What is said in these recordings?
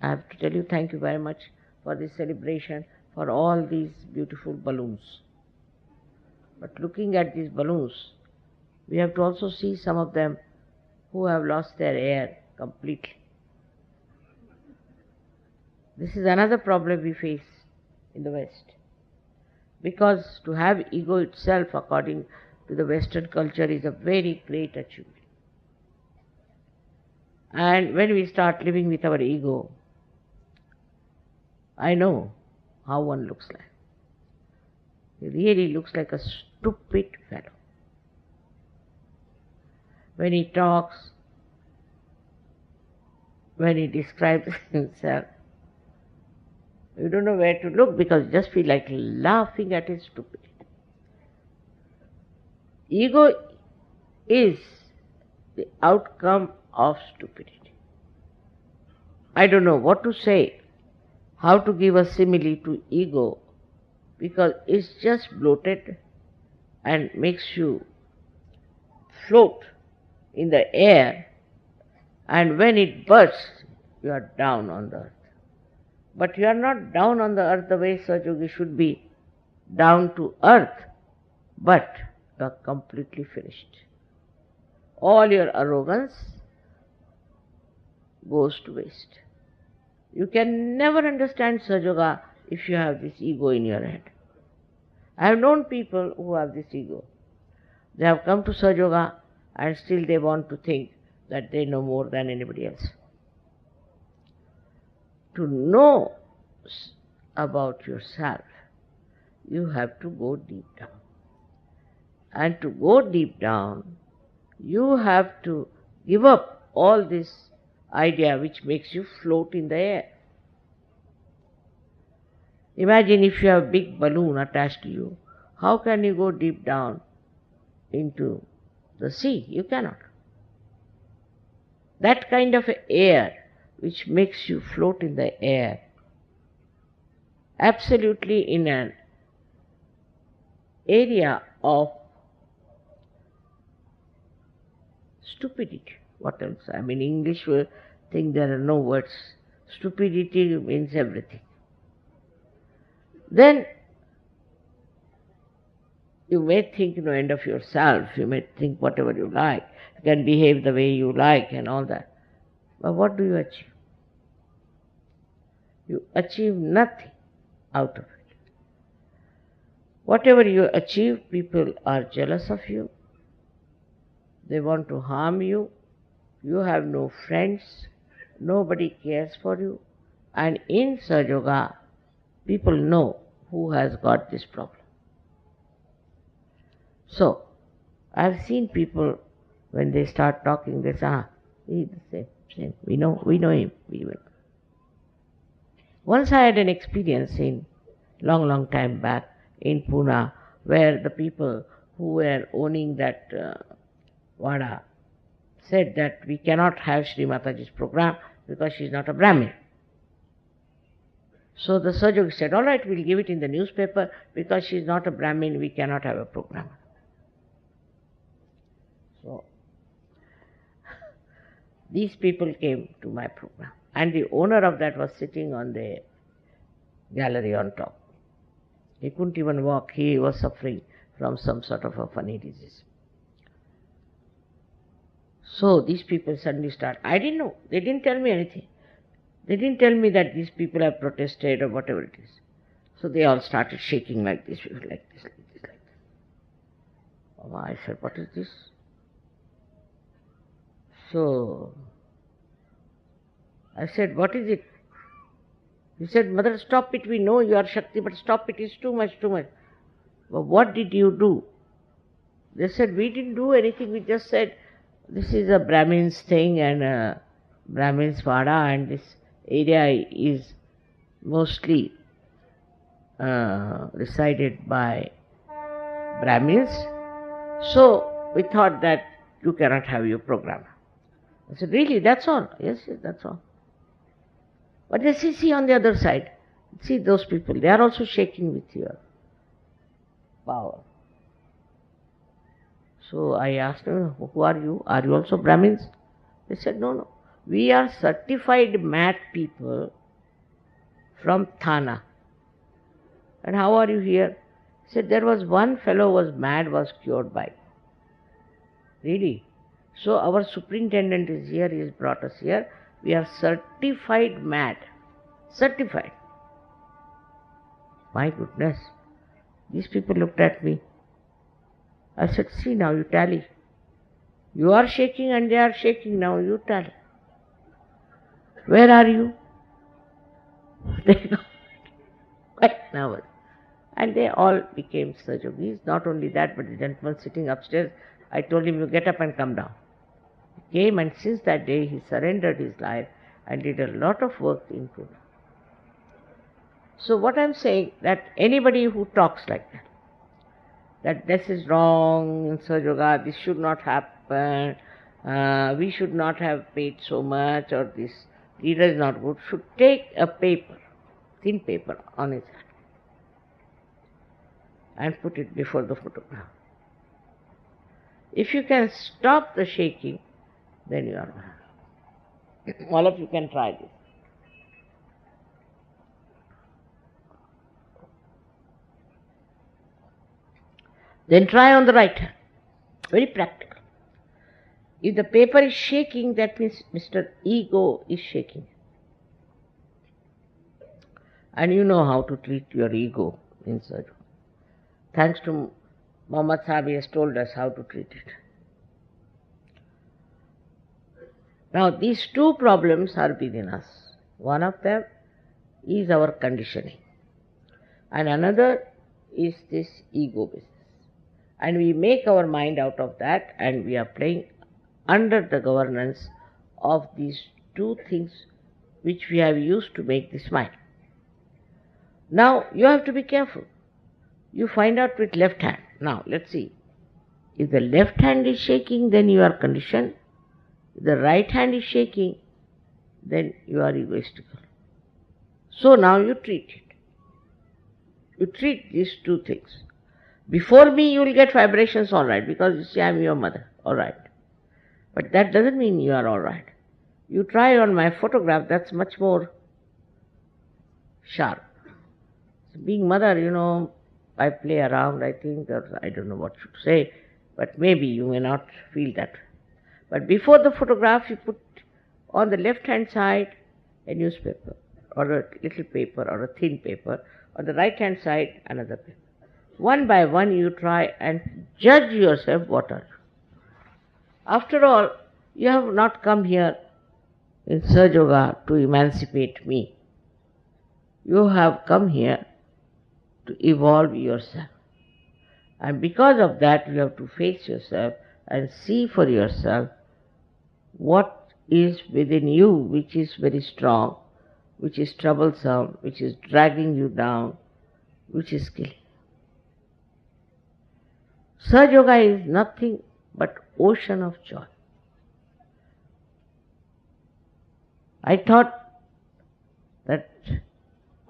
I have to tell you thank you very much for this celebration, for all these beautiful balloons. But looking at these balloons, we have to also see some of them who have lost their air completely. This is another problem we face in the West. Because to have ego itself, according to the Western culture, is a very great achievement. And when we start living with our ego, I know how one looks like. He really looks like a stupid fellow. When he talks, when he describes himself, you don't know where to look because you just feel like laughing at his stupidity. Ego is the outcome of stupidity. I don't know what to say, how to give a simile to ego, because it's just bloated and makes you float in the air, and when it bursts, you are down on the earth. But you are not down on the earth the way Sahaja should be down to earth, but you are completely finished. All your arrogance goes to waste. You can never understand Sahaja if you have this ego in your head. I have known people who have this ego. They have come to Sahaja and still they want to think that they know more than anybody else. To know about yourself, you have to go deep down. And to go deep down, you have to give up all this idea which makes you float in the air. Imagine if you have a big balloon attached to you, how can you go deep down into the sea? You cannot. That kind of air which makes you float in the air, absolutely in an area of stupidity. What else? I mean, English will think there are no words. Stupidity means everything. Then you may think no end of yourself, you may think whatever you like, you can behave the way you like and all that. But what do you achieve? You achieve nothing out of it. Whatever you achieve, people are jealous of you. They want to harm you. You have no friends. Nobody cares for you. And in Sahaja, people know who has got this problem. So, I have seen people, when they start talking, they say, he's the same. We know him. We will. Once I had an experience in long time back in Pune, where the people who were owning that Vada said that we cannot have Sri Mataji's program because she is not a Brahmin. So the Sahaja said, all right, we'll give it in the newspaper because she is not a Brahmin, we cannot have a program. So these people came to my program. And the owner of that was sitting on the gallery on top. He couldn't even walk. He was suffering from some sort of a funny disease. So these people suddenly start. I didn't know. They didn't tell me anything. They didn't tell me that these people have protested or whatever it is. So they all started shaking like this, like this. Oh, I said, what is this? So I said, what is it? He said, Mother, stop it. We know you are Shakti, but stop it. It's too much. But what did you do? They said, we didn't do anything. We just said, this is a Brahmin's thing and a Brahmin's Vada, and this area is mostly resided by Brahmins. So we thought that you cannot have your program. I said, really, that's all? Yes, that's all. But they see on the other side, see those people, they are also shaking with your power. So I asked them, who are you? Are you also Brahmins? They said, no. We are certified mad people from Thana. And how are you here? He said, there was one fellow was mad, was cured by. Really? So our superintendent is here, he has brought us here. We are certified mad. Certified. My goodness. These people looked at me. I said, see now, you tally. You are shaking and they are shaking now, you tally. Where are you? They got quite nervous. And they all became Sahajogis. Not only that, but the gentleman sitting upstairs, I told him, you get up and come down. He came, and since that day he surrendered his life and did a lot of work in Puja. So what I'm saying, that anybody who talks like that this is wrong in Sahaja, this should not happen, we should not have paid so much, or this leader is not good, should take a paper, thin paper on his hand and put it before the photograph. If you can stop the shaking, then you are well. All of you can try this. Then try on the right hand. Very practical. If the paper is shaking, that means Mr. Ego is shaking. And you know how to treat your ego in Sahaja. Thanks to Muhammad Sahib, he has told us how to treat it. Now these two problems are within us. One of them is our conditioning, and another is this ego business. And we make our mind out of that, and we are playing under the governance of these two things which we have used to make this mind. Now you have to be careful. You find out with left hand. Now let's see. If the left hand is shaking, then you are conditioned. If the right hand is shaking, then you are egoistical. So now you treat it. You treat these two things. Before me you will get vibrations, all right, because you see I am your mother, all right. But that doesn't mean you are all right. You try on my photograph, that's much more sharp. So being mother, I play around, I think, or I don't know what to say, but maybe you may not feel that. But before the photograph, you put on the left-hand side a newspaper, or a little paper, or a thin paper. On the right-hand side, another paper. One by one, you try and judge yourself what are you. After all, you have not come here in Sahaja to emancipate me. You have come here to evolve yourself. And because of that, you have to face yourself and see for yourself what is within you which is very strong, which is troublesome, which is dragging you down, which is killing. Sahaja is nothing but ocean of joy. I thought that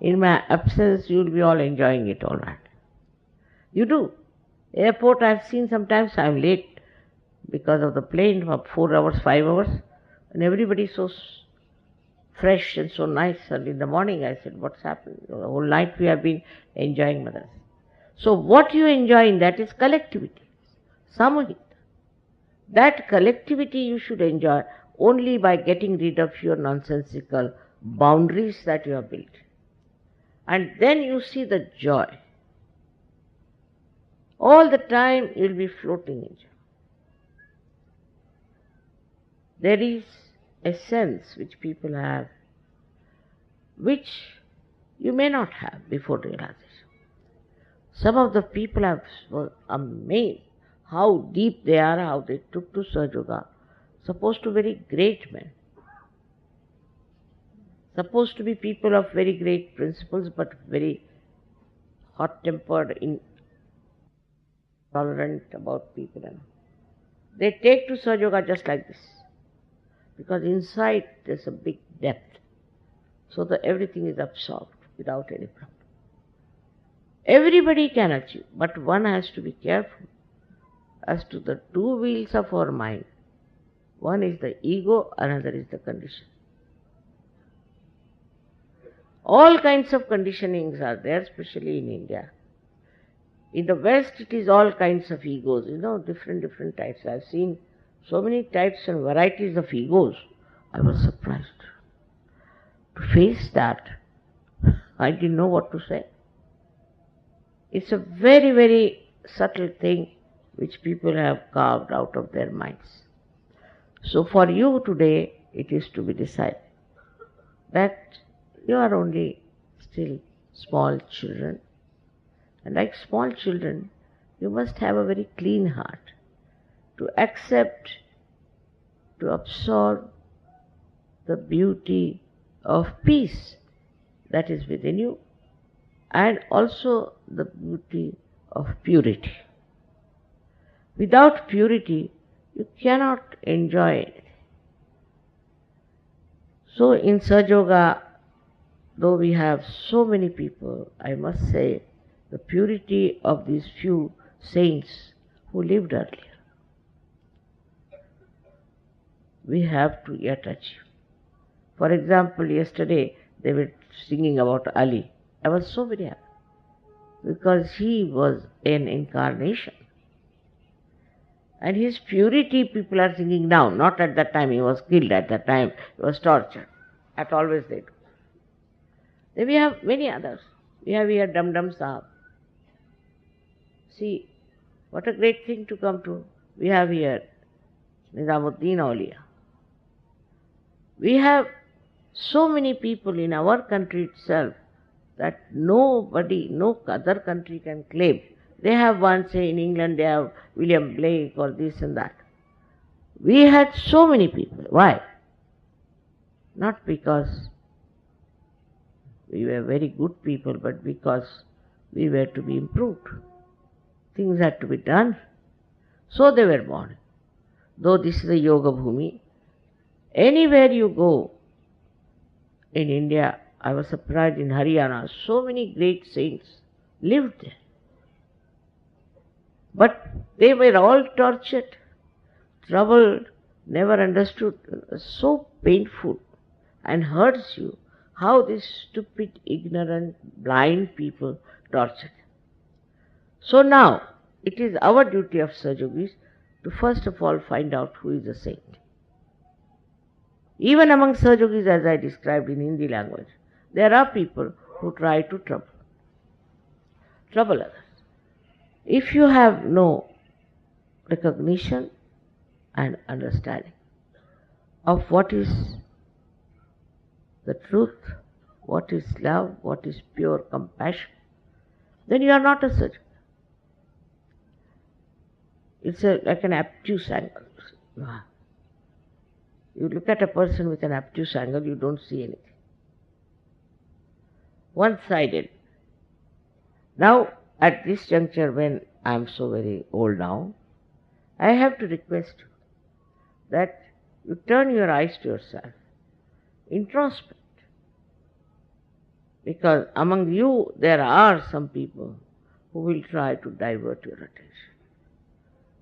in my absence you will be all enjoying it, all right. You do. Airport I have seen sometimes I am late because of the plane for 4 hours, 5 hours, and everybody is so fresh and so nice. And in the morning I said, what's happened? The whole night we have been enjoying mothers. So what you enjoy in that is collectivity, samahita. That collectivity you should enjoy only by getting rid of your nonsensical boundaries that you have built. And then you see the joy. All the time you will be floating in joy. There is a sense which people have, which you may not have before realization. Some of the people were amazed how deep they are, how they took to Sahaja. Supposed to be very great men. Supposed to be people of very great principles, but very hot-tempered, intolerant about people. They take to Sahaja just like this. Because inside there's a big depth. So that everything is absorbed without any problem. Everybody can achieve, but one has to be careful as to the two wheels of our mind. One is the ego, another is the condition. All kinds of conditionings are there, especially in India. In the West, it is all kinds of egos, different types. I've seen so many types and varieties of egos. I was surprised. To face that, I didn't know what to say. It's a very, very subtle thing which people have carved out of their minds. So for you today, it is to be decided that you are only still small children. And like small children, you must have a very clean heart to accept, to absorb the beauty of peace that is within you, and also the beauty of purity. Without purity, you cannot enjoy it. So in Sahaja Yoga, though we have so many people, I must say the purity of these few saints who lived earlier, we have to yet achieve. For example, yesterday they were singing about Ali. I was so very happy because he was an incarnation. And his purity people are singing now. Not at that time, he was killed. At that time, he was tortured. At always they do. Then we have many others. We have here Dum Dum Sahab. See, what a great thing to come to. We have here Nizamuddin Auliya. We have so many people in our country itself that nobody, no other country can claim. They have one, say in England they have William Blake or this and that. We had so many people. Why? Not because we were very good people, but because we were to be improved. Things had to be done. So they were born. Though this is a Yoga Bhumi, anywhere you go in India, I was surprised in Haryana, so many great saints lived there. But they were all tortured, troubled, never understood. So painful and hurts you how these stupid, ignorant, blind people tortured. So now, it is our duty of Sahaja Yogis to first of all find out who is a saint. Even among Sahaja Yogis, as I described in Hindi language, there are people who try to trouble others. If you have no recognition and understanding of what is the truth, what is love, what is pure compassion, then you are not a Sahaja. It's like an obtuse angle. You look at a person with an obtuse angle, you don't see anything. One-sided. Now, at this juncture, when I am so very old now, I have to request you that you turn your eyes to yourself, introspect. Because among you, there are some people who will try to divert your attention,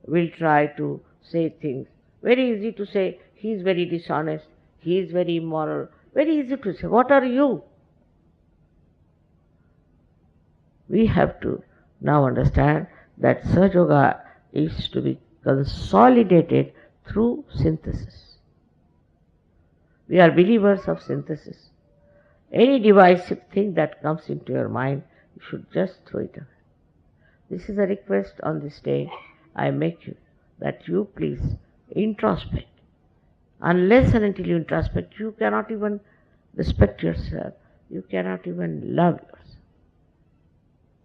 will try to say things. Very easy to say, he is very dishonest, he is very immoral. Very easy to say, what are you? We have to now understand that Sahaja Yoga is to be consolidated through synthesis. We are believers of synthesis. Any divisive thing that comes into your mind, you should just throw it away. This is a request on this day I make you, that you please introspect. Unless and until you introspect, you cannot even respect yourself. You cannot even love yourself.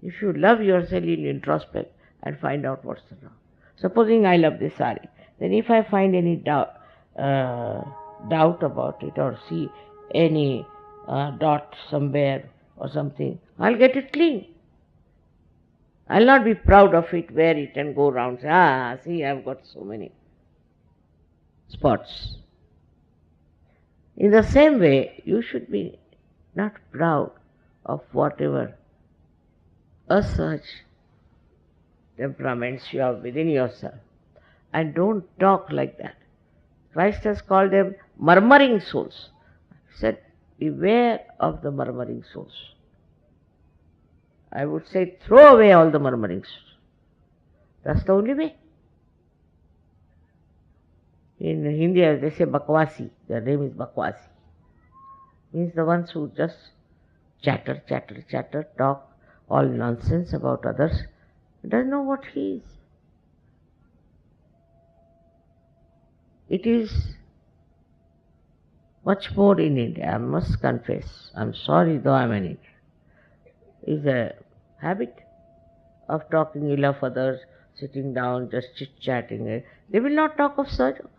If you love yourself, you introspect and find out what's wrong. Supposing I love this sari, then if I find any doubt about it or see any dot somewhere or something, I'll get it clean. I'll not be proud of it, wear it and go around and say, see, I've got so many spots. In the same way, you should be not proud of whatever such temperaments you have within yourself. And don't talk like that. Christ has called them murmuring souls. He said, beware of the murmuring souls. I would say, throw away all the murmuring souls. That's the only way. In India, they say Bakwasi. Their name is Bakwasi. Means the ones who just chatter, talk all nonsense about others. Doesn't know what he is. It is much more in India, I must confess. I'm sorry though I'm an Indian. Is a habit of talking ill of others, sitting down, just chit-chatting. They will not talk of Sahaja Yoga.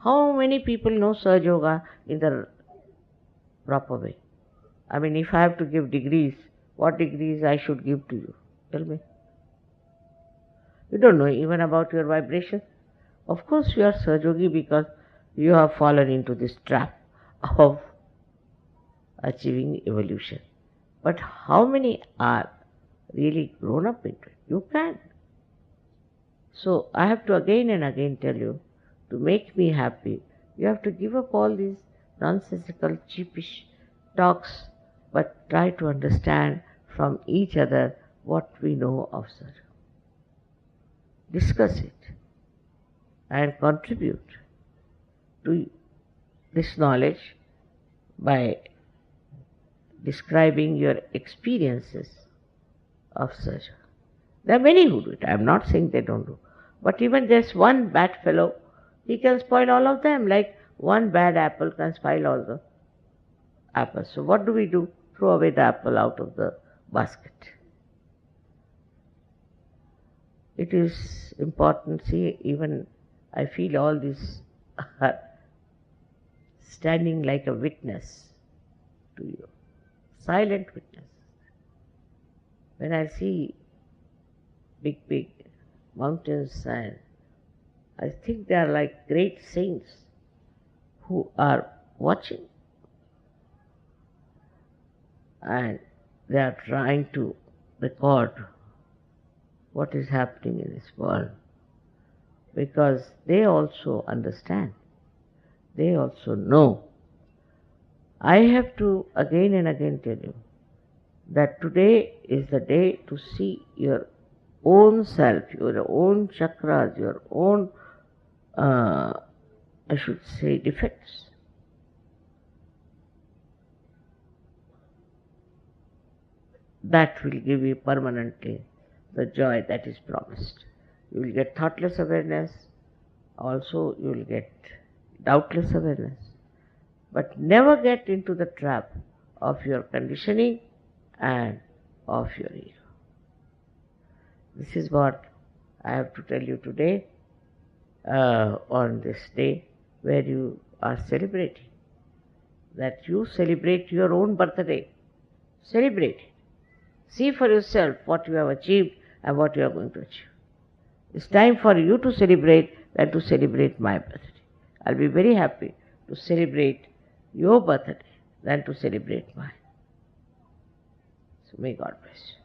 How many people know Sahaja Yoga in the proper way? I mean, if I have to give degrees, what degrees I should give to you? Tell me. You don't know even about your vibration. Of course you are Sahaja Yogi because you have fallen into this trap of achieving evolution. But how many are really grown up into it? You can. So I have to again and again tell you, to make me happy, you have to give up all these nonsensical, cheapish talks, but try to understand from each other what we know of Sahaja. Discuss it and contribute to this knowledge by describing your experiences of Sahaja. There are many who do it. I am not saying they don't do. But even there's one bad fellow, he can spoil all of them. Like one bad apple can spoil all the apples. So what do? Throw away the apple out of the basket. It is important. See, even I feel all this standing like a witness to you. Silent witness. When I see big mountains, and I think they are like great saints who are watching and they are trying to record what is happening in this world, because they also understand, they also know. I have to again and again tell you that today is the day to see your own self, your own chakras, your own, I should say, defects. That will give you permanently the joy that is promised. You will get thoughtless awareness, also you will get doubtless awareness, but never get into the trap of your conditioning and of your ego. This is what I have to tell you today on this day where you are celebrating, that you celebrate your own birthday. Celebrate it. See for yourself what you have achieved and what you are going to achieve. It's time for you to celebrate than to celebrate my birthday. I'll be very happy to celebrate your birthday than to celebrate mine. So may God bless you.